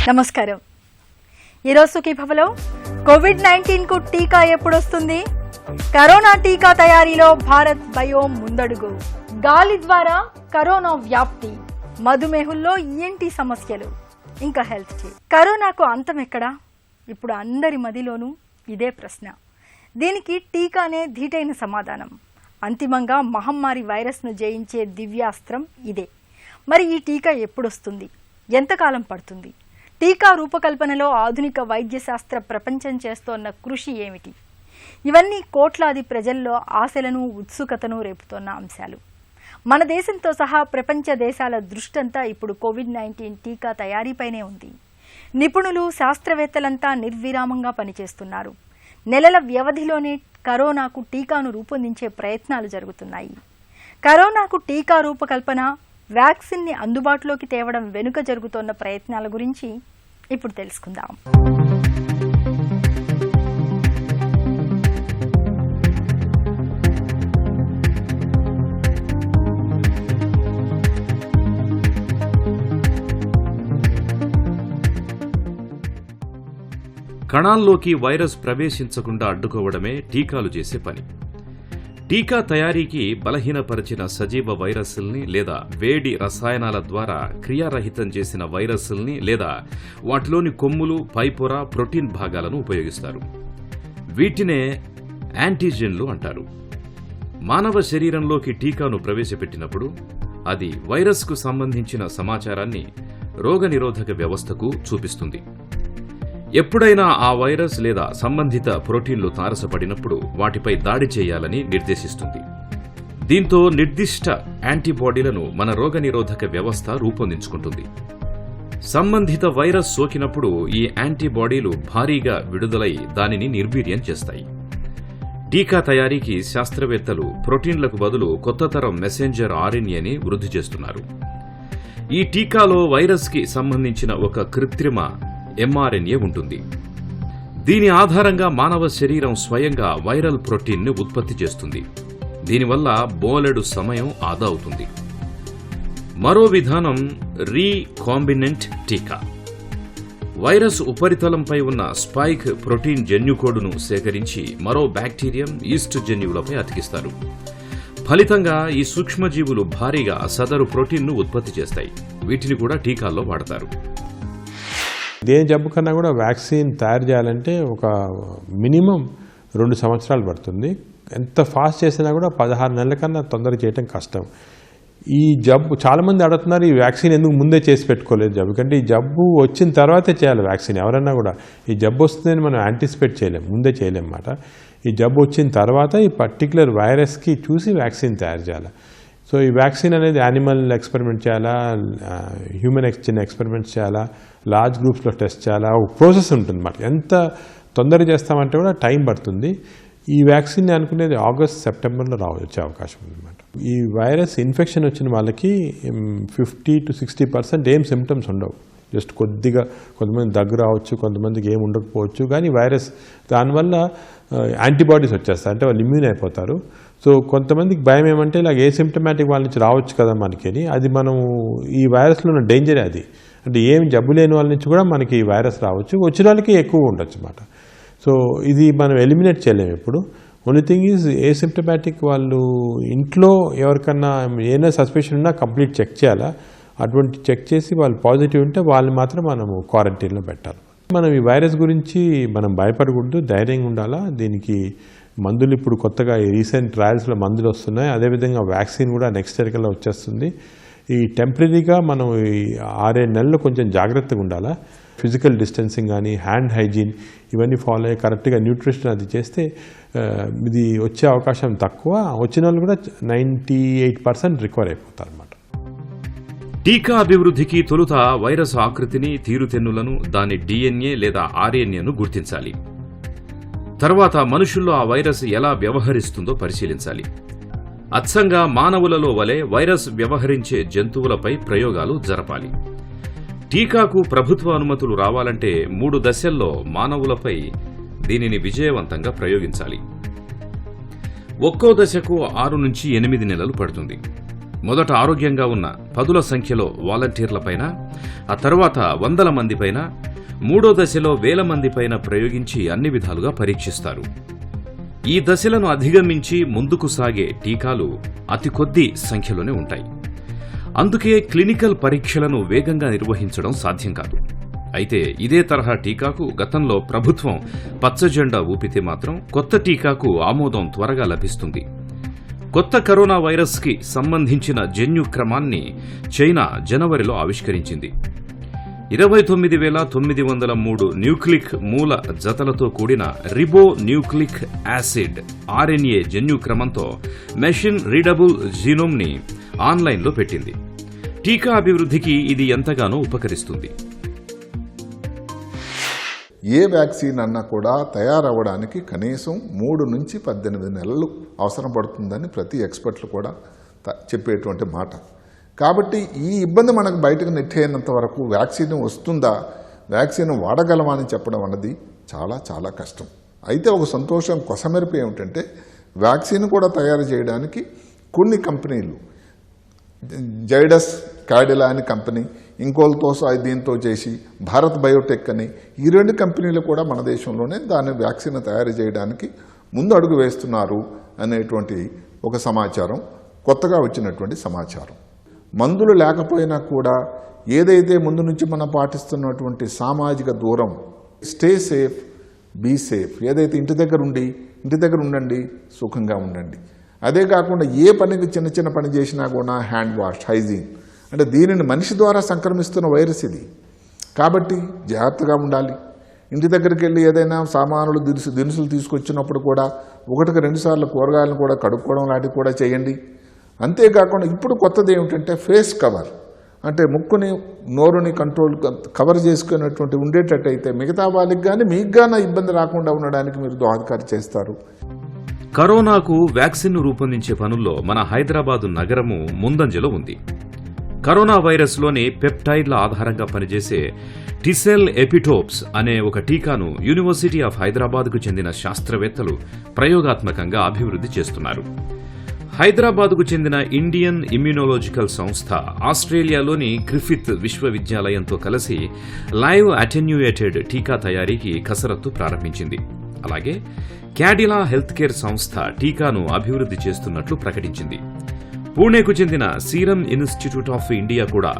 నమస్కారం. ఈరోజు సుఖీభవలో కోవిడ్-19 కు టీకా ఎప్పుడొస్తుంది? కరోనా టీకా తయారీలో భారత్ బయో ముందడుగు. గాలి ద్వారా కరోనా వ్యాప్తి, మధుమేహుల్లో ఈఎన్టీ సమస్యలు, ఇంకా హెల్త్ టిప్. కరోనాకు అంతం ఎక్కడా? ఇప్పుడు అందరి మదిలోనూ ఇదే ప్రశ్న. దీనికి టీకానే ధీటైన సమాధానం. అంతిమంగా మహమ్మారి వైరస్ను జయించే దివ్యాస్త్రం ఇదే. మరి ఈ టీకా ఎప్పుడొస్తుంది? ఎంతకాలం పడుతుంది? టీకా రూపకల్పనలో ఆధునిక వైద్యశాస్త్ర ప్రపంచం చేస్తోన్న కృషి ఏమిటి? ఇవన్నీ కోట్లాది ప్రజల్లో ఆశలను, ఉత్సుకతను రేపుతోన్న అంశాలు. మన దేశంతో సహా ప్రపంచ దేశాల దృష్టంతా ఇప్పుడు కోవిడ్-19 టీకా తయారీపైనే ఉంది. నిపుణులు, శాస్త్రవేత్తలంతా నిర్విరామంగా పనిచేస్తున్నారు. నెలల వ్యవధిలోనే కరోనాకు టీకాను రూపొందించే ప్రయత్నాలు జరుగుతున్నాయి. కరోనాకు టీకా రూపకల్పన, వ్యాక్సిన్ని అందుబాటులోకి తేవడం వెనుక జరుగుతోన్న ప్రయత్నాల గురించి ఇప్పుడు తెలుసుకుందాం. కణాల్లోకి వైరస్ ప్రవేశించకుండా అడ్డుకోవడమే టీకాలు చేసే పని. టీకా తయారీకి బలహీనపరిచిన సజీవ వైరస్ల్ని లేదా వేడి రసాయనాల ద్వారా క్రియారహితం చేసిన వైరస్ల్ని లేదా వాటిలోని కొమ్ములు, పైపొర, ప్రోటీన్ భాగాలను ఉపయోగిస్తారు. వీటినే యాంటీజెన్లు అంటారు. మానవ శరీరంలోకి టీకాను ప్రవేశపెట్టినప్పుడు అది వైరస్కు సంబంధించిన సమాచారాన్ని రోగనిరోధక వ్యవస్థకు చూపిస్తుంది. ఎప్పుడైనా ఆ వైరస్ లేదా సంబంధిత ప్రోటీన్లు తారసపడినప్పుడు వాటిపై దాడి చేయాలని నిర్దేశిస్తుంది. దీంతో నిర్దిష్ట యాంటీబాడీలను మన రోగనిరోధక వ్యవస్థ రూపొందించుకుంటుంది. సంబంధిత వైరస్ సోకినప్పుడు ఈ యాంటీబాడీలు భారీగా విడుదలై దానిని నిర్వీర్యం చేస్తాయి. టీకా తయారీకి శాస్త్రవేత్తలు ప్రోటీన్లకు బదులు కొత్త తరం మెసెంజర్ ఆర్ఎన్ఏని వృద్ధి చేస్తున్నారు. ఈ టీకాలో వైరస్కి సంబంధించిన ఒక కృత్రిమ ఎంఆర్ఎన్ఏ ఉంటుంది. దీని ఆధారంగా మానవ శరీరం స్వయంగా వైరల్ ప్రోటీన్ను ఉత్పత్తి చేస్తుంది. దీనివల్ల బోలెడు సమయం ఆదా అవుతుంది. మరో విధానం రీకాంబినెంట్ టీకా. వైరస్ ఉపరితలంపై ఉన్న స్పైక్ ప్రోటీన్ జన్యుకోడును సేకరించి మరో బ్యాక్టీరియం, ఈస్ట్ జన్యువులపై అతికిస్తారు. ఫలితంగా ఈ సూక్ష్మజీవులు భారీగా సదరు ప్రోటీన్ను ఉత్పత్తి చేస్తాయి. వీటిని కూడా టీకాల్లో వాడతారు. దేని జబ్బు కన్నా కూడా వ్యాక్సిన్ తయారు చేయాలంటే ఒక మినిమం 2 సంవత్సరాలు పడుతుంది. ఎంత ఫాస్ట్ చేసినా కూడా 16 నెలల కన్నా తొందరగా చేయడం కష్టం. ఈ జబ్బు చాలామంది అడుగుతున్నారు, ఈ వ్యాక్సిన్ ఎందుకు ముందే చేసి పెట్టుకోలేదు జబ్బు కంటే. ఈ జబ్బు వచ్చిన తర్వాతే చేయాలి వ్యాక్సిన్. ఎవరన్నా కూడా ఈ జబ్బు వస్తుందని మనం యాంటిసిపేట్ చేయలేం, ముందే చేయలేం అన్నమాట. ఈ జబ్బు వచ్చిన తర్వాత ఈ పర్టికులర్ వైరస్కి చూసి వ్యాక్సిన్ తయారు చేయాలి. సో ఈ వ్యాక్సిన్ అనేది యానిమల్ ఎక్స్పెరిమెంట్ చేయాలా, హ్యూమన్ చిన్న ఎక్స్పెరిమెంట్స్ చేయాలా, లార్జ్ గ్రూప్స్లో టెస్ట్ చేయాలా, ఒక ప్రాసెస్ ఉంటుంది అన్నమాట. ఎంత తొందరగా చేస్తామంటే కూడా టైం పడుతుంది. ఈ వ్యాక్సిన్ అనుకునేది ఆగస్ట్, సెప్టెంబర్లో వచ్చే అవకాశం ఉందన్నమాట. ఈ వైరస్ ఇన్ఫెక్షన్ వచ్చిన వాళ్ళకి 50 to 60% ఏం సిమ్టమ్స్ ఉండవు. జస్ట్ కొద్దిగా కొంతమంది దగ్గు రావచ్చు, కొంతమందికి ఏమి ఉండకపోవచ్చు. కానీ వైరస్ దానివల్ల యాంటీబాడీస్ వచ్చేస్తాయి, అంటే వాళ్ళు ఇమ్యూన్ అయిపోతారు. సో కొంతమందికి భయం ఏమంటే ఇలా ఏ సిమ్టమాటిక్ వాళ్ళ నుంచి రావచ్చు కదా మనకి. అది మనం ఈ వైరస్లో ఉన్న డేంజరే అది. అంటే ఏం జబ్బు లేని వాళ్ళ నుంచి కూడా మనకి ఈ వైరస్ రావచ్చు, వచ్చిన వాళ్ళకి ఎక్కువ ఉండొచ్చు అన్నమాట. సో ఇది మనం ఎలిమినేట్ చేయలేము ఎప్పుడు. Only thing is a symptomatic వాళ్ళు ఇంట్లో ఎవరికన్నా ఏదైనా సస్పెషన్ ఉన్నా కంప్లీట్ చెక్ చేయాలా. అటువంటి చెక్ చేసి వాళ్ళు పాజిటివ్ ఉంటే వాళ్ళు మాత్రం మనము క్వారంటైన్లో పెట్టాలి. మనం ఈ వైరస్ గురించి మనం భయపడకూడదు, ధైర్యంగా ఉండాలా. దీనికి మందులు ఇప్పుడు కొత్తగా ఈ రీసెంట్ ట్రయల్స్లో మందులు వస్తున్నాయి. అదేవిధంగా వ్యాక్సిన్ కూడా నెక్స్ట్ ఇయర్ కల్లా వచ్చేస్తుంది. ఈ టెంపరీగా మనం ఈ 6-7 నెలలు కొంచెం జాగ్రత్తగా ఉండాలా. ఫిజికల్ డిస్టెన్సింగ్ కానీ, హ్యాండ్ హైజీన్ ఇవన్నీ ఫాలో అయ్యి కరెక్ట్గా న్యూట్రిషన్ అది చేస్తే ఇది వచ్చే అవకాశం తక్కువ. వచ్చిన వాళ్ళు కూడా 98% రికవర్ అయిపోతారు అన్నమాట. టీకా అభివృద్ధికి తొలుత వైరస్ ఆకృతిని, తీరుతెన్నులను, దాని డిఎన్ఏ లేదా ఆర్ఎన్ఏను గుర్తించాలి. తర్వాత మనుషుల్లో ఆ వైరస్ ఎలా వ్యవహరిస్తుందో పరిశీలించాలి. అచ్చంగా మానవులలో వలె వైరస్ వ్యవహరించే జంతువులపై ప్రయోగాలు జరపాలి. టీకాకు ప్రభుత్వ అనుమతులు రావాలంటే 3 దశల్లో మానవులపై దీనిని విజయవంతంగా ప్రయోగించాలి. ఒక్కో దశకు 6 నుంచి 8 నెలలు పడుతుంది. మొదట ఆరోగ్యంగా ఉన్న పదుల సంఖ్యలో వాలంటీర్లపైన, ఆ తర్వాత 100 మందిపైన, మూడో దశలో 1000 మందిపైన ప్రయోగించి అన్ని విధాలుగా పరీక్షిస్తారు. ఈ దశలను అధిగమించి ముందుకు సాగే టీకాలు అతి కొద్ది సంఖ్యలోనే ఉంటాయి. అందుకే క్లినికల్ పరీక్షలను వేగంగా నిర్వహించడం సాధ్యం కాదు. అయితే ఇదే తరహా టీకాకు గతంలో ప్రభుత్వం పచ్చజెండా ఊపితే మాత్రం కొత్త టీకాకు ఆమోదం త్వరగా లభిస్తుంది. కొత్త కరోనా వైరస్కి సంబంధించిన జన్యు క్రమాన్ని చైనా జనవరిలో ఆవిష్కరించింది. 29,903 న్యూక్లిక్ మూల జతలతో కూడిన రిబో న్యూక్లిక్ యాసిడ్ RNA జన్యు క్రమంతో మెషిన్ రీడబుల్ జీనోమ్ని ఆన్లైన్లో పెట్టింది. టీకా అభివృద్ధికి ఇది ఎంతగానో ఉపకరిస్తుంది. ఏ వ్యాక్సిన్ అన్నా కూడా తయారవ్వడానికి కనీసం 3 నుంచి 18 నెలలు అవసరం పడుతుందని ప్రతి ఎక్స్పర్ట్లు కూడా చెప్పేటువంటి మాట. కాబట్టి ఈ ఇబ్బంది మనకు బయటకు నెట్టేంత వరకు వ్యాక్సిన్ వస్తుందా, వ్యాక్సిన్ వాడగలమా అని చెప్పడం అన్నది చాలా చాలా కష్టం. అయితే ఒక సంతోషం కొసమెరుపు ఏమిటంటే వ్యాక్సిన్ కూడా తయారు చేయడానికి కొన్ని కంపెనీలు, జైడస్ క్యాడిలా అని కంపెనీ, ఇంకోలతో దీంతో చేసి భారత్ బయోటెక్ అని, ఈ 2 కంపెనీలు కూడా మన దేశంలోనే దాని వ్యాక్సిన్ తయారు చేయడానికి ముందు అడుగు వేస్తున్నారు అనేటువంటి ఒక సమాచారం, కొత్తగా వచ్చినటువంటి సమాచారం. మందులు లేకపోయినా కూడా ఏదైతే ముందు నుంచి మనం పాటిస్తున్నటువంటి సామాజిక దూరం, స్టే సేఫ్ బీ సేఫ్, ఏదైతే ఇంటి దగ్గర ఉండండి, సుఖంగా ఉండండి. అదే కాకుండా ఏ పనికి చిన్న చిన్న పని చేసినా కూడా హ్యాండ్ వాష్, హైజీన్, అంటే దీనిని మనిషి ద్వారా సంక్రమిస్తున్న వైరస్ ఇది. కాబట్టి జాగ్రత్తగా ఉండాలి. ఇంటి దగ్గరికి వెళ్ళి ఏదైనా సామానులు దినుసులు తీసుకొచ్చినప్పుడు కూడా 1కి 2 సార్లు కూరగాయలను కూడా కడుక్కోవడం లాంటివి కూడా చేయండి. అంతేకాకుండా ఇప్పుడు కొత్తది ఏమిటంటే ఫేస్ కవర్, అంటే ముక్కుని నోరుని కవర్ చేసుకునేటువంటి ఉండేటట్టయితే మిగతా వాళ్ళకి కానీ మీకు కానీ ఇబ్బంది రాకుండా ఉండడానికి మీరు దోహదకారి చేస్తారు. కరోనాకు వ్యాక్సిన్ రూపొందించే పనుల్లో మన హైదరాబాదు నగరము ముందంజలో ఉంది. కరోనా వైరస్లోని పెప్టైడ్ల ఆధారంగా పనిచేసే టిసెల్ ఎపిటోప్స్ అనే ఒక టీకాను యూనివర్సిటీ ఆఫ్ హైదరాబాద్కు చెందిన శాస్త్రవేత్తలు ప్రయోగాత్మకంగా అభివృద్ధి చేస్తున్నారు. హైదరాబాద్కు చెందిన ఇండియన్ ఇమ్యునోలాజికల్ సంస్థ ఆస్ట్రేలియాలోని గ్రిఫిత్ విశ్వవిద్యాలయంతో కలిసి లైవ్ అటెన్యూయేటెడ్ టీకా తయారీకి కసరత్తు ప్రారంభించింది. అలాగే క్యాడిలా హెల్త్ కేర్ సంస్థ టీకాను అభివృద్ధి చేస్తున్నట్లు ప్రకటించింది. పూణేకు చెందిన సీరం ఇన్స్టిట్యూట్ ఆఫ్ ఇండియా కూడా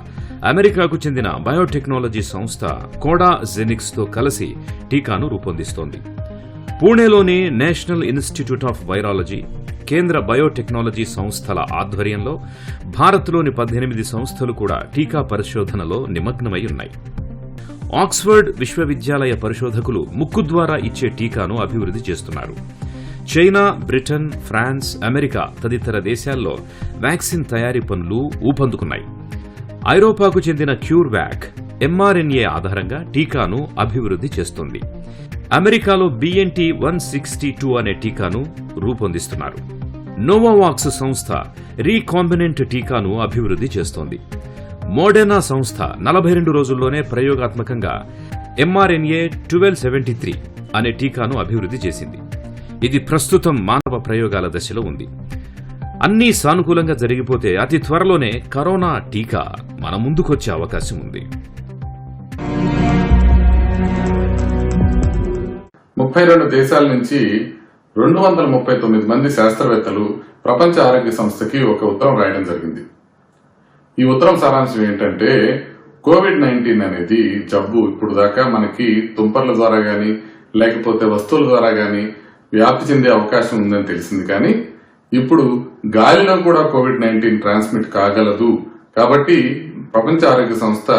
అమెరికాకు చెందిన బయోటెక్నాలజీ సంస్థ కోడాజెనిక్స్తో కలిసి టీకాను రూపొందిస్తోంది. పూణేలోని నేషనల్ ఇన్స్టిట్యూట్ ఆఫ్ వైరాలజీ, కేంద్ర బయోటెక్నాలజీ సంస్థల ఆధ్వర్యంలో భారత్లోని 18 సంస్థలు కూడా టీకా పరిశోధనలో నిమగ్నమై ఉన్నాయి. ఆక్స్ఫర్డ్ విశ్వవిద్యాలయ పరిశోధకులు ముక్కు ద్వారా ఇచ్చే టీకాను అభివృద్ధి చేస్తున్నారు. చైనా, బ్రిటన్, ఫ్రాన్స్, అమెరికా తదితర దేశాల్లో వ్యాక్సిన్ తయారీ పనులు ఊపందుకున్నాయి. ఐరోపాకు చెందిన క్యూర్వాక్ mRNA ఆధారంగా టీకాను అభివృద్ధి చేస్తోంది. అమెరికాలో BNT162 అనే టీకాను రూపొందిస్తున్నారు. నోవావాక్స్ సంస్థ రీకాంబినెంట్ టీకాను అభివృద్ధి చేస్తోంది. మోడెర్నా సంస్థ 42 రోజుల్లోనే ప్రయోగాత్మకంగా mRNA 1273 అనే టీకాను అభివృద్ధి చేసింది. ఇది ప్రస్తుతం మానవ ప్రయోగాల దశలో ఉంది. అన్నీ సానుకూలంగా జరిగిపోతే అతి త్వరలోనే కరోనా టీకా మన ముందుకొచ్చే అవకాశం ఉంది. 32 దేశాల నుంచి 239 మంది శాస్త్రవేత్తలు ప్రపంచ ఆరోగ్య సంస్థకి ఒక ఉత్తరం రాయడం జరిగింది. ఈ ఉత్తరం సారాంశం ఏంటంటే, కోవిడ్-19 అనేది జబ్బు ఇప్పుడు దాకా మనకి తుంపర్ల ద్వారా గాని లేకపోతే వస్తువుల ద్వారా గాని వ్యాప్తి చెందే అవకాశం ఉందని తెలిసింది. కానీ ఇప్పుడు గాలిలో కూడా కోవిడ్-19 ట్రాన్స్మిట్ కాగలదు. కాబట్టి ప్రపంచ ఆరోగ్య సంస్థ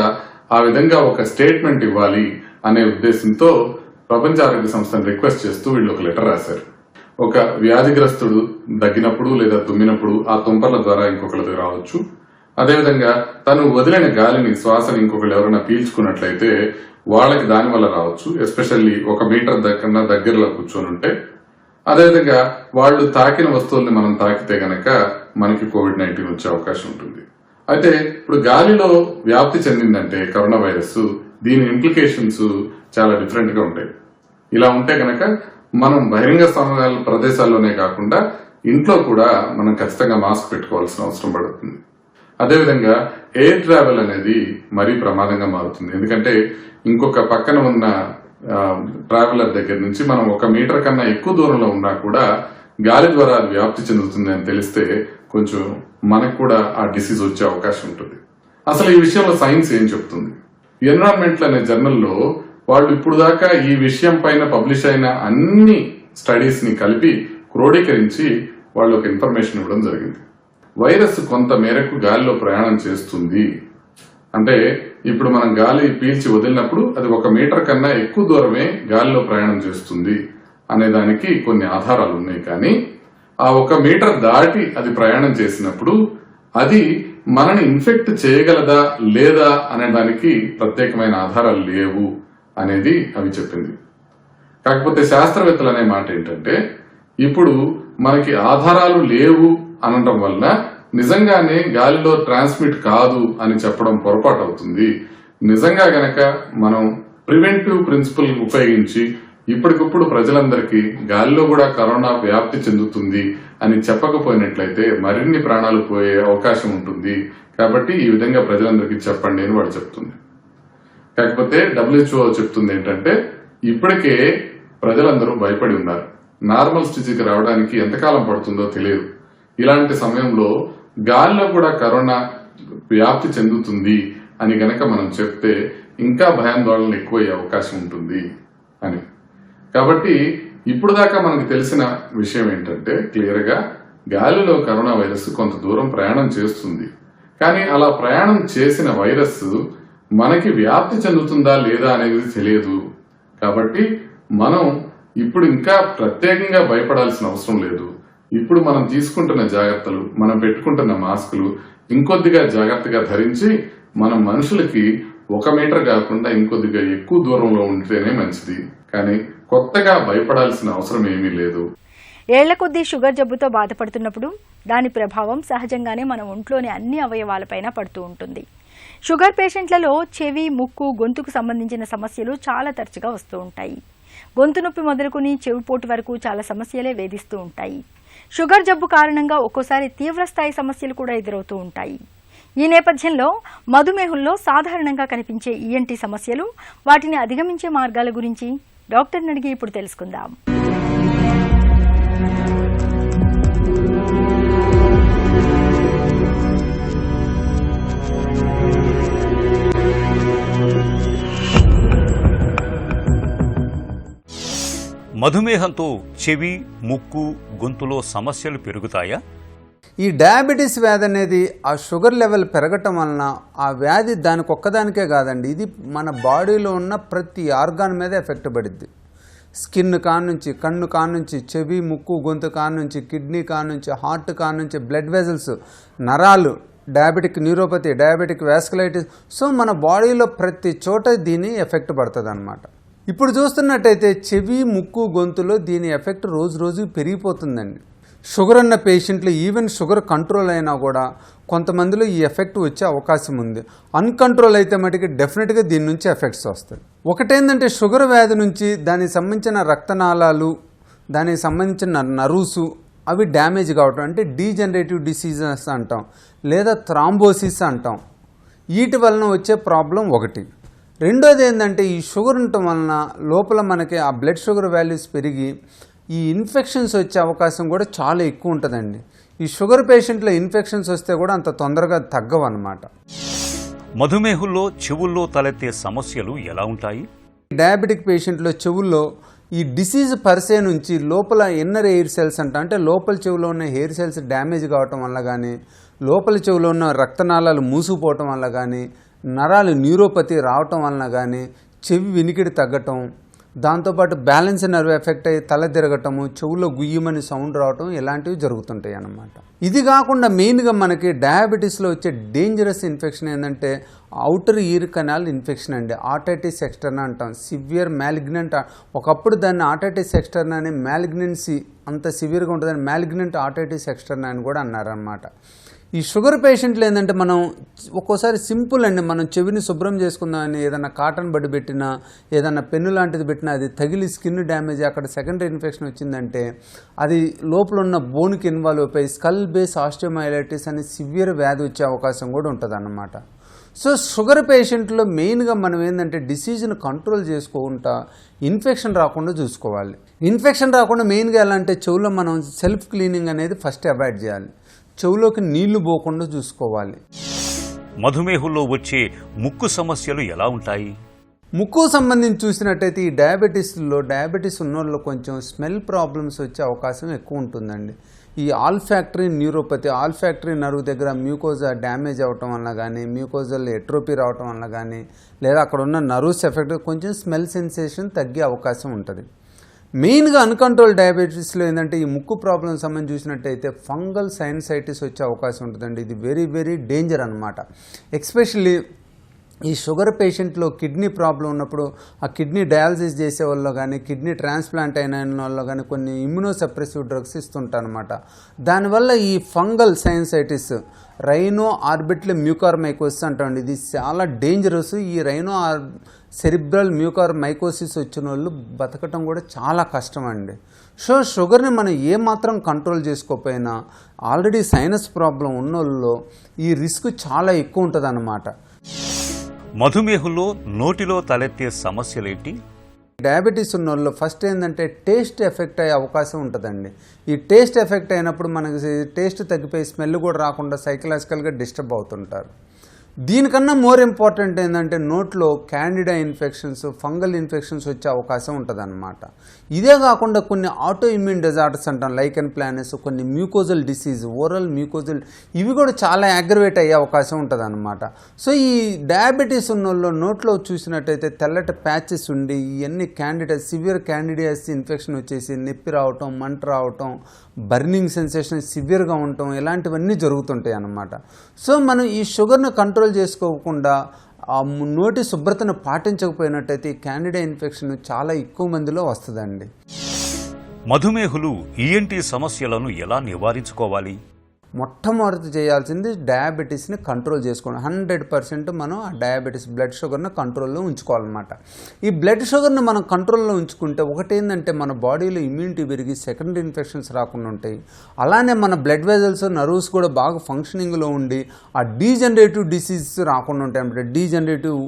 ఆ విధంగా ఒక స్టేట్మెంట్ ఇవ్వాలి అనే ఉద్దేశంతో ప్రపంచ ఆరోగ్య సంస్థను రిక్వెస్ట్ చేస్తూ వీళ్ళు ఒక లెటర్ రాశారు. ఒక వ్యాధిగ్రస్తుడు దగ్గినప్పుడు లేదా తుమ్మినప్పుడు ఆ తుంపర్ల ద్వారా ఇంకొకరికి రావచ్చు. అదేవిధంగా తను వదిలిన గాలిని, శ్వాసని ఇంకొకరు ఎవరైనా పీల్చుకున్నట్లయితే వాళ్ళకి దాని వల్ల రావచ్చు. ఎస్పెషల్లీ 1 మీటర్ కన్నా దగ్గరలో కూర్చొని ఉంటే. అదేవిధంగా వాళ్ళు తాకిన వస్తువుల్ని మనం తాకితే గనక మనకి కోవిడ్-19 వచ్చే అవకాశం ఉంటుంది. అయితే ఇప్పుడు గాలిలో వ్యాప్తి చెందిందంటే కరోనా వైరస్, దీని ఇంప్లికేషన్స్ చాలా డిఫరెంట్ గా ఉంటాయి. ఇలా ఉంటే గనక మనం బహిరంగ ప్రదేశాల్లోనే కాకుండా ఇంట్లో కూడా మనం ఖచ్చితంగా మాస్క్ పెట్టుకోవాల్సిన అవసరం పడుతుంది. అదేవిధంగా ఎయిర్ ట్రావెల్ అనేది మరీ ప్రమాదంగా మారుతుంది. ఎందుకంటే ఇంకొక పక్కన ఉన్న ట్రావెలర్ దగ్గర నుంచి మనం 1 మీటర్ కన్నా ఎక్కువ దూరంలో ఉన్నా కూడా గాలి ద్వారా అది వ్యాప్తి చెందుతుంది అని తెలిస్తే కొంచెం మనకు కూడా ఆ డిసీజ్ వచ్చే అవకాశం ఉంటుంది. అసలు ఈ విషయంలో సైన్స్ ఏం చెప్తుంది? ఎన్విరాన్మెంటల్ అనే జర్నల్లో వాళ్ళు ఇప్పుడు దాకా ఈ విషయం పైన పబ్లిష్ అయిన అన్ని స్టడీస్ ని కలిపి క్రోడీకరించి వాళ్ళు ఒక ఇన్ఫర్మేషన్ ఇవ్వడం జరిగింది. వైరస్ కొంత మేరకు గాలిలో ప్రయాణం చేస్తుంది అంటే ఇప్పుడు మనం గాలి పీల్చి వదిలినప్పుడు అది 1 మీటర్ కన్నా ఎక్కువ దూరమే గాలిలో ప్రయాణం చేస్తుంది అనే దానికి కొన్ని ఆధారాలు ఉన్నాయి. కానీ ఆ 1 మీటర్ దాటి అది ప్రయాణం చేసినప్పుడు అది మనని ఇన్ఫెక్ట్ చేయగలదా లేదా అనే దానికి ప్రత్యేకమైన ఆధారాలు లేవు అనేది అవి చెప్పింది. కాకపోతే శాస్త్రవేత్తలు అనే మాట ఏంటంటే ఇప్పుడు మనకి ఆధారాలు లేవు అనడం వల్ల నిజంగానే గాలిలో ట్రాన్స్మిట్ కాదు అని చెప్పడం పొరపాటు అవుతుంది. నిజంగా గనక మనం ప్రివెంటివ్ ప్రిన్సిపల్ ఉపయోగించి ఇప్పటికప్పుడు ప్రజలందరికీ గాలిలో కూడా కరోనా వ్యాప్తి చెందుతుంది అని చెప్పకపోయినట్లయితే మరిన్ని ప్రాణాలు పోయే అవకాశం ఉంటుంది. కాబట్టి ఈ విధంగా ప్రజలందరికీ చెప్పండి అని వాడు చెప్తుంది. కాకపోతే WHO చెప్తుంది ఏంటంటే ఇప్పటికే ప్రజలందరూ భయపడి ఉన్నారు. నార్మల్ స్థితికి రావడానికి ఎంతకాలం పడుతుందో తెలియదు. ఇలాంటి సమయంలో గాలిలో కూడా కరోనా వ్యాప్తి చెందుతుంది అని గనక మనం చెప్తే ఇంకా భయాందోళనలు ఎక్కువయ్యే అవకాశం ఉంటుంది అని. కాబట్టి ఇప్పుడు దాకా మనకు తెలిసిన విషయం ఏంటంటే క్లియర్ గా గాలిలో కరోనా వైరస్ కొంత దూరం ప్రయాణం చేస్తుంది. కానీ అలా ప్రయాణం చేసిన వైరస్ మనకి వ్యాప్తి చెందుతుందా లేదా అనేది తెలియదు. కాబట్టి మనం ఇప్పుడు ఇంకా ప్రత్యేకంగా భయపడాల్సిన అవసరం లేదు. ఇప్పుడు మనం తీసుకుంటున్న జాగ్రత్తలు, మనం పెట్టుకుంటున్న మాస్కులు ఇంకొద్దిగా జాగ్రత్తగా ధరించి మనం మనుషులకి 1 మీటర్ కాకుండా ఇంకొద్దిగా ఎక్కువ దూరంలో ఉంటేనే మంచిది. కానీ కొత్తగా భయపడాల్సిన అవసరం ఏమీ లేదు. ఏళ్ల కొద్దీ షుగర్ జబ్బుతో బాధపడుతున్నప్పుడు దాని ప్రభావం సహజంగానే మన ఒంట్లోని అన్ని అవయవాలపైన పడుతూ ఉంటుంది. షుగర్ పేషెంట్లలో చెవి, ముక్కు, గొంతుకు సంబంధించిన సమస్యలు చాలా తరచుగా వస్తూ ఉంటాయి. గొంతు నొప్పి మొదలుకుని చెవిపోటు వరకు చాలా సమస్యలే వేధిస్తూ ఉంటాయి. షుగర్ జబ్బు కారణంగా ఒక్కోసారి తీవ్రస్థాయి సమస్యలు కూడా ఎదురవుతూ ఉంటాయి. ఈ నేపథ్యంలో మధుమేహంలో సాధారణంగా కనిపించే ENT సమస్యలు, వాటిని అధిగమించే మార్గాల గురించి డాక్టర్ని అడిగి ఇప్పుడు తెలుసుకుందాం. మధుమేహంతో చెవి, ముక్కు, గొంతులో సమస్యలు పెరుగుతాయా? ఈ డయాబెటీస్ వ్యాధి అనేది ఆ షుగర్ లెవెల్ పెరగటం వలన ఆ వ్యాధి దానికి ఒక్కదానికే కాదండి, ఇది మన బాడీలో ఉన్న ప్రతి ఆర్గాన్ మీద ఎఫెక్ట్ పడుద్ది. స్కిన్ కానుంచి, కన్ను కానుంచి, చెవి, ముక్కు, గొంతు కానుంచి, కిడ్నీ కానుంచి, హార్ట్ కానుంచి, బ్లడ్ వెజల్స్, నరాలు, diabetic neuropathy, diabetic vasculitis. So మన బాడీలో ప్రతి చోట దీని ఎఫెక్ట్ పడుతుంది అన్నమాట. ఇప్పుడు చూస్తున్నట్టయితే చెవి, ముక్కు, గొంతులో దీని ఎఫెక్ట్ రోజు రోజుకి పెరిగిపోతుందండి. షుగర్ ఉన్న పేషెంట్లు ఈవెన్ షుగర్ కంట్రోల్ అయినా కూడా కొంతమందిలో ఈ ఎఫెక్ట్ వచ్చే అవకాశం ఉంది. అన్కంట్రోల్ అయితే మటుకి డెఫినెట్గా దీని నుంచి ఎఫెక్ట్స్ వస్తాయి. ఒకటేంటంటే షుగర్ వ్యాధి నుంచి దానికి సంబంధించిన రక్తనాళాలు, దానికి సంబంధించిన నర్వ్స్ అవి డ్యామేజ్ కావటం, అంటే డీజనరేటివ్ డిసీజెస్ అంటాం, లేదా థ్రాంబోసిస్ అంటాం. వీటి వలన వచ్చే ప్రాబ్లం ఒకటి. రెండోది ఏంటంటే ఈ షుగర్ ఉండటం వలన లోపల మనకి ఆ బ్లడ్ షుగర్ వాల్యూస్ పెరిగి ఈ ఇన్ఫెక్షన్స్ వచ్చే అవకాశం కూడా చాలా ఎక్కువ ఉంటుందండి. ఈ షుగర్ పేషెంట్లో ఇన్ఫెక్షన్స్ వస్తే కూడా అంత తొందరగా తగ్గవు అన్నమాట. మధుమేహంలో చెవుల్లో తలెత్తే సమస్యలు ఎలా ఉంటాయి? డయాబెటిక్ పేషెంట్లో చెవుల్లో ఈ డిసీజ్ పర్సే నుంచి లోపల ఇన్నర్ ఎయిర్ సెల్స్ అంటే లోపల చెవులో ఉన్న హెయిర్ సెల్స్ డ్యామేజ్ కావటం వల్ల కానీ, లోపల చెవులో ఉన్న రక్తనాళాలు మూసుకుపోవటం వల్ల కానీ, నరాలు న్యూరోపతి రావటం వలన కానీ చెవి వినికిడి తగ్గటం, దాంతోపాటు బ్యాలెన్స్ నర్వ్ ఎఫెక్ట్ అయ్యి తల తిరగటము, చెవులో గుయ్యమని సౌండ్ రావటం ఇలాంటివి జరుగుతుంటాయి అన్నమాట. ఇది కాకుండా మెయిన్గా మనకి డయాబెటీస్లో వచ్చే డేంజరస్ ఇన్ఫెక్షన్ ఏంటంటే అవుటర్ ఇయర్ కెనాల్ ఇన్ఫెక్షన్ అండి. ఆర్టైటిస్ ఎక్స్టర్నా అంటాం. సివియర్ మ్యాలిగ్నెంట్, ఒకప్పుడు దాన్ని ఆర్టైటిస్ ఎక్స్టర్నా అని, మ్యాలిగ్నెన్సీ అంత సివియర్గా ఉంటుందని మ్యాలిగ్నెంట్ ఆర్టైటిస్ ఎక్స్టర్నా అని కూడా అన్నారనమాట. ఈ షుగర్ పేషెంట్లు ఏంటంటే మనం ఒక్కోసారి సింపుల్ అండి, మనం చెవిని శుభ్రం చేసుకుందామని ఏదైనా కాటన్ బడ్డి పెట్టినా ఏదైనా పెన్ను లాంటిది పెట్టినా అది తగిలి స్కిన్ డ్యామేజ్ అక్కడ సెకండరీ ఇన్ఫెక్షన్ వచ్చిందంటే అది లోపల ఉన్న బోన్కి ఇన్వాల్వ్ అయిపోయి స్కల్ బేస్ ఆస్టియోమైలైటిస్ అనే సివియర్ వ్యాధి వచ్చే అవకాశం కూడా ఉంటుంది అన్నమాట. సో షుగర్ పేషెంట్లో మెయిన్గా మనం ఏంటంటే డిసీజ్ని కంట్రోల్ చేసుకుంటా ఇన్ఫెక్షన్ రాకుండా చూసుకోవాలి. ఇన్ఫెక్షన్ రాకుండా మెయిన్గా ఎలా అంటే చెవులో మనం సెల్ఫ్ క్లీనింగ్ అనేది ఫస్ట్ అవాయిడ్ చేయాలి. చెవులోకి నీళ్లు పోకుండా చూసుకోవాలి. మధుమేహంలో వచ్చే ముక్కు సమస్యలు ఎలా ఉంటాయి? ముక్కు సంబంధించి చూసినట్టయితే ఈ డయాబెటీస్ ఉన్నోళ్ళు కొంచెం స్మెల్ ప్రాబ్లమ్స్ వచ్చే అవకాశం ఎక్కువ ఉంటుందండి. ఈ ఆల్ఫాక్టరీ న్యూరోపతి, ఆల్ఫాక్టరీ నర్వ్ దగ్గర మ్యూకోజా డ్యామేజ్ అవ్వటం వల్ల కానీ, మ్యూకోజల్ ఎట్రోపీ రావటం వల్ల కానీ, లేదా అక్కడ ఉన్న నర్వ్స్ ఎఫెక్ట్ కొంచెం స్మెల్ సెన్సేషన్ తగ్గే అవకాశం ఉంటుంది. మెయిన్గా అన్కంట్రోల్ డయాబెటీస్లో ఏంటంటే ఈ ముక్కు ప్రాబ్లం సంబంధించి చూసినట్టయితే ఫంగల్ సైనసైటిస్ వచ్చే అవకాశం ఉంటుందండి. ఇది వెరీ వెరీ డేంజర్ అనమాట. ఎస్పెషల్లీ ఈ షుగర్ పేషెంట్లో కిడ్నీ ప్రాబ్లం ఉన్నప్పుడు ఆ కిడ్నీ డయాలసిస్ చేసే వాళ్ళు కానీ, కిడ్నీ ట్రాన్స్ప్లాంట్ అయిన వాళ్ళు కానీ కొన్ని ఇమ్యునోసప్రెసివ్ డ్రగ్స్ ఇస్తుంటారనమాట. దానివల్ల ఈ fungal sinusitis rhino orbital mucormycosis అంటామండి. ఇది చాలా డేంజరస్. ఈ రైనో సెరిబ్రల్ మ్యూకార్మైకోసిస్ వచ్చిన వాళ్ళు బతకటం కూడా చాలా కష్టం అండి. సో షుగర్ని మనం ఏమాత్రం కంట్రోల్ చేసుకోకపోయినా ఆల్రెడీ సైనస్ ప్రాబ్లం ఉన్న వాళ్ళలో ఈ రిస్క్ చాలా ఎక్కువ ఉంటుంది అన్నమాట. మధుమేహంలో నోటిలో తలెత్తే సమస్యలేంటి? డయాబెటీస్ ఉన్న వాళ్ళు ఫస్ట్ ఏంటంటే టేస్ట్ ఎఫెక్ట్ అయ్యే అవకాశం ఉంటుందండి. ఈ టేస్ట్ ఎఫెక్ట్ అయినప్పుడు మనకి టేస్ట్ తగ్గిపోయి స్మెల్ కూడా రాకుండా సైకలాజికల్గా డిస్టర్బ్ అవుతుంటారు. దీనికన్నా మోర్ ఇంపార్టెంట్ ఏంటంటే నోట్లో క్యాండిడా ఇన్ఫెక్షన్స్, ఫంగల్ ఇన్ఫెక్షన్స్ వచ్చే అవకాశం ఉంటుంది అన్నమాట. ఇదే కాకుండా కొన్ని ఆటో ఇమ్యూన్ డిజార్డర్స్ అంటాం, లైకెన్ ప్లానెస్, కొన్ని మ్యూకోజల్ డిసీజ్, ఓరల్ మ్యూకోజల్, ఇవి కూడా చాలా అగ్రవేట్ అయ్యే అవకాశం ఉంటుంది అన్నమాట. సో ఈ డయాబెటీస్ ఉన్న వాళ్ళు నోట్లో చూసినట్టయితే తెల్లటి ప్యాచెస్ ఉండి ఇవన్నీ సివియర్ క్యాండిడియాస్ ఇన్ఫెక్షన్ వచ్చేసి నొప్పి రావటం, మంట రావటం, బర్నింగ్ సెన్సేషన్ సివియర్గా ఉండటం, ఇలాంటివన్నీ జరుగుతుంటాయి అన్నమాట. సో మనం ఈ షుగర్ను కంట్రోల్ చేసుకోకుండా ఆ నోటి శుభ్రతను పాటించకపోయినట్టయితే ఈ క్యాండిడా ఇన్ఫెక్షన్ చాలా ఎక్కువ మందిలో వస్తుందండి. మధుమేహులు ఈఎన్టీ సమస్యలను ఎలా నివారించుకోవాలి? మొట్టమొదటి చేయాల్సింది డయాబెటీస్ని కంట్రోల్ చేసుకోండి. 100% మనం ఆ డయాబెటీస్ బ్లడ్ షుగర్ని కంట్రోల్లో ఉంచుకోవాలన్నమాట. ఈ బ్లడ్ షుగర్ని మనం కంట్రోల్లో ఉంచుకుంటే ఒకటి ఏంటంటే మన బాడీలో ఇమ్యూనిటీ పెరిగి సెకండరీ ఇన్ఫెక్షన్స్ రాకుండా ఉంటాయి. అలానే మన బ్లడ్ వెజల్స్, నర్వ్స్ కూడా బాగా ఫంక్షనింగ్లో ఉండి ఆ డీజనరేటివ్ డిసీజ్ రాకుండా ఉంటాయి అన్నమాట. డీజనరేటివ్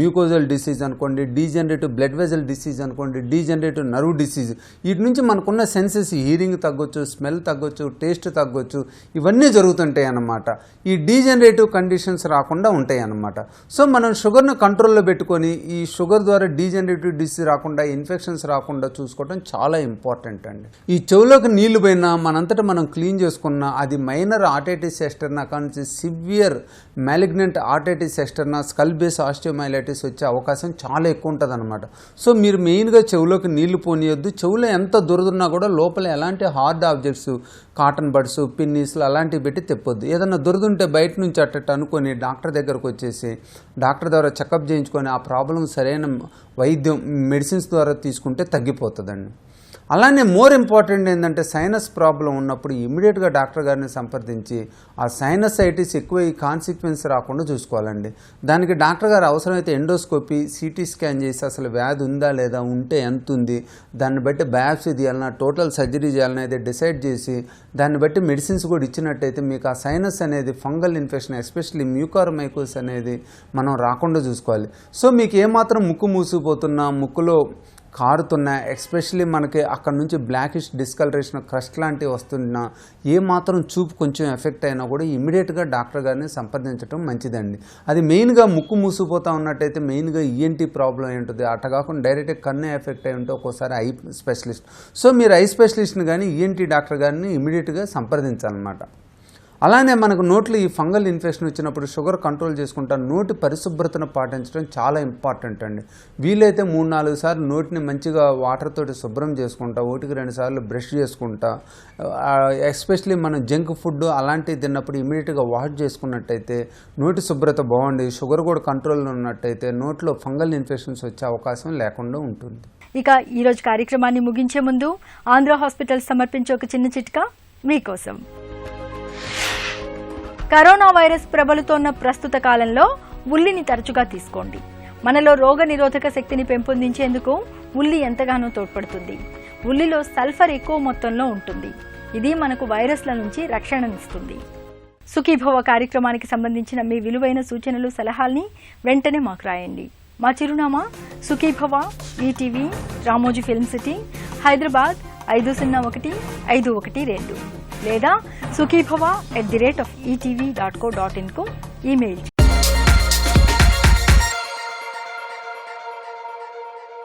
మ్యూకోజల్ డిసీజ్ అనుకోండి, డీజనరేటివ్ బ్లడ్ వెజల్ డిసీజ్ అనుకోండి, డీజనరేటివ్ నర్వ్ డిసీజ్, వీటి నుంచి మనకున్న సెన్సెస్ హీరింగ్ తగ్గొచ్చు, స్మెల్ తగ్గొచ్చు, టేస్ట్ తగ్గొచ్చు, ఇవన్నీ జరుగుతుంటాయి అన్నమాట. ఈ డీజనరేటివ్ కండిషన్స్ రాకుండా ఉంటాయి అన్నమాట. సో మనం షుగర్ను కంట్రోల్లో పెట్టుకొని ఈ షుగర్ ద్వారా డీజనరేటివ్ డిసీజ్ రాకుండా, ఇన్ఫెక్షన్స్ రాకుండా చూసుకోవడం చాలా ఇంపార్టెంట్ అండి. ఈ చెవులోకి నీళ్లు పోయినా మనంతటా మనం క్లీన్ చేసుకున్నా అది మైనర్ ఆర్టైటిస్ ఎక్స్టర్నా కానీ severe malignant otitis externa, skull base osteomyelitis వచ్చే అవకాశం చాలా ఎక్కువ ఉంటుంది అనమాట. సో మీరు మెయిన్గా చెవులోకి నీళ్లు పోనీయొద్దు. చెవులో ఎంత దురదున్నా కూడా లోపల ఎలాంటి హార్డ్ ఆబ్జెక్ట్స్, కాటన్ బడ్స్, పిన్నీస్లు అలాంటివి పెట్టి తెప్పొద్దు. ఏదన్నా దురదుంటే బయట నుంచి అట్టట్టు అనుకొని డాక్టర్ దగ్గరకు వచ్చేసి డాక్టర్ ద్వారా చెకప్ చేయించుకొని ఆ ప్రాబ్లం సరైన వైద్యం మెడిసిన్స్ ద్వారా తీసుకుంటే తగ్గిపోతుందండి. అలానే మోర్ ఇంపార్టెంట్ ఏంటంటే సైనస్ ప్రాబ్లం ఉన్నప్పుడు ఇమ్మీడియట్గా డాక్టర్ గారిని సంప్రదించి ఆ సైనసైటిస్ ఎక్కువ ఈ కాన్సిక్వెన్స్ రాకుండా చూసుకోవాలండి. దానికి డాక్టర్ గారు అవసరమైతే ఎండోస్కోపీ, సిటీ స్కాన్ చేసి అసలు వ్యాధి ఉందా లేదా, ఉంటే ఎంత ఉంది, దాన్ని బట్టి బయాప్సీ తీయాలన్నా, టోటల్ సర్జరీ చేయాలన్నా అయితే డిసైడ్ చేసి దాన్ని బట్టి మెడిసిన్స్ కూడా ఇచ్చినట్టయితే మీకు ఆ సైనస్ అనేది ఫంగల్ ఇన్ఫెక్షన్ ఎస్పెషల్లీ మ్యూకార్మైకోసిస్ అనేది మనం రాకుండా చూసుకోవాలి. సో మీకు ఏమాత్రం ముక్కు మూసిపోతున్నా, ముక్కులో కారుతున్నా, ఎస్పెషల్లీ మనకి అక్కడ నుంచి బ్లాకిష్ డిస్కలరేషన్, క్రస్ట్ లాంటివి వస్తున్నా, ఏమాత్రం చూపు కొంచెం ఎఫెక్ట్ అయినా కూడా ఇమ్మీడియట్గా డాక్టర్ గారిని సంప్రదించడం మంచిదండి. అది మెయిన్గా ముక్కు మూసిపోతూ ఉన్నట్టయితే మెయిన్గా ఈఎన్టీ ప్రాబ్లం ఏంటుంది, అట్ట కాకుండా డైరెక్ట్గా కన్ను ఎఫెక్ట్ అయి ఉంటే ఒక్కోసారి ఐ స్పెషలిస్ట్. సో మీరు ఐ స్పెషలిస్ట్ని కానీ ఈఎన్టీ డాక్టర్ గారిని ఇమ్మీడియట్గా సంప్రదించాలన్నమాట. అలానే మనకు నోట్లో ఈ ఫంగల్ ఇన్ఫెక్షన్ వచ్చినప్పుడు షుగర్ కంట్రోల్ చేసుకుంటా నోటి పరిశుభ్రతను పాటించడం చాలా ఇంపార్టెంట్ అండి. వీలైతే 3-4 సార్లు నోటిని మంచిగా వాటర్ తోటి శుభ్రం చేసుకుంటా, 1-2 సార్లు బ్రష్ చేసుకుంటా, ఎస్పెషలీ మనం జంక్ ఫుడ్ అలాంటివి తిన్నప్పుడు ఇమీడియట్గా వాష్ చేసుకున్నట్టయితే నోటి శుభ్రత బాగుండి షుగర్ కూడా కంట్రోల్లో ఉన్నట్టయితే నోట్లో ఫంగల్ ఇన్ఫెక్షన్స్ వచ్చే అవకాశం లేకుండా ఉంటుంది. ఇక ఈరోజు కార్యక్రమాన్ని ముగించే ముందు ఆంధ్ర హాస్పిటల్ సమర్పించే ఒక చిన్న చిట్కా మీకోసం. కరోనా వైరస్ ప్రబలుతోన్న ప్రస్తుత కాలంలో ఉల్లిని తరచుగా తీసుకోండి. మనలో రోగ నిరోధక శక్తిని పెంపొందించేందుకు ఉల్లి ఎంతగానో తోడ్పడుతుంది. ఉల్లిలో సల్ఫర్ ఎక్కువ మొత్తంలో ఉంటుంది. ఇది మనకు వైరస్ల నుంచి రక్షణనిస్తుంది. సుఖీభవ కార్యక్రమానికి సంబంధించిన మీ విలువైన సూచనలు, సలహాల్ని వెంటనే మాకు రాయండి. మా చిరునామా Sukhibhava, ETV, Ramoji film city, Hyderabad 501512 లేదా sukhibhava@etv.co.in కు ఈమెయిల్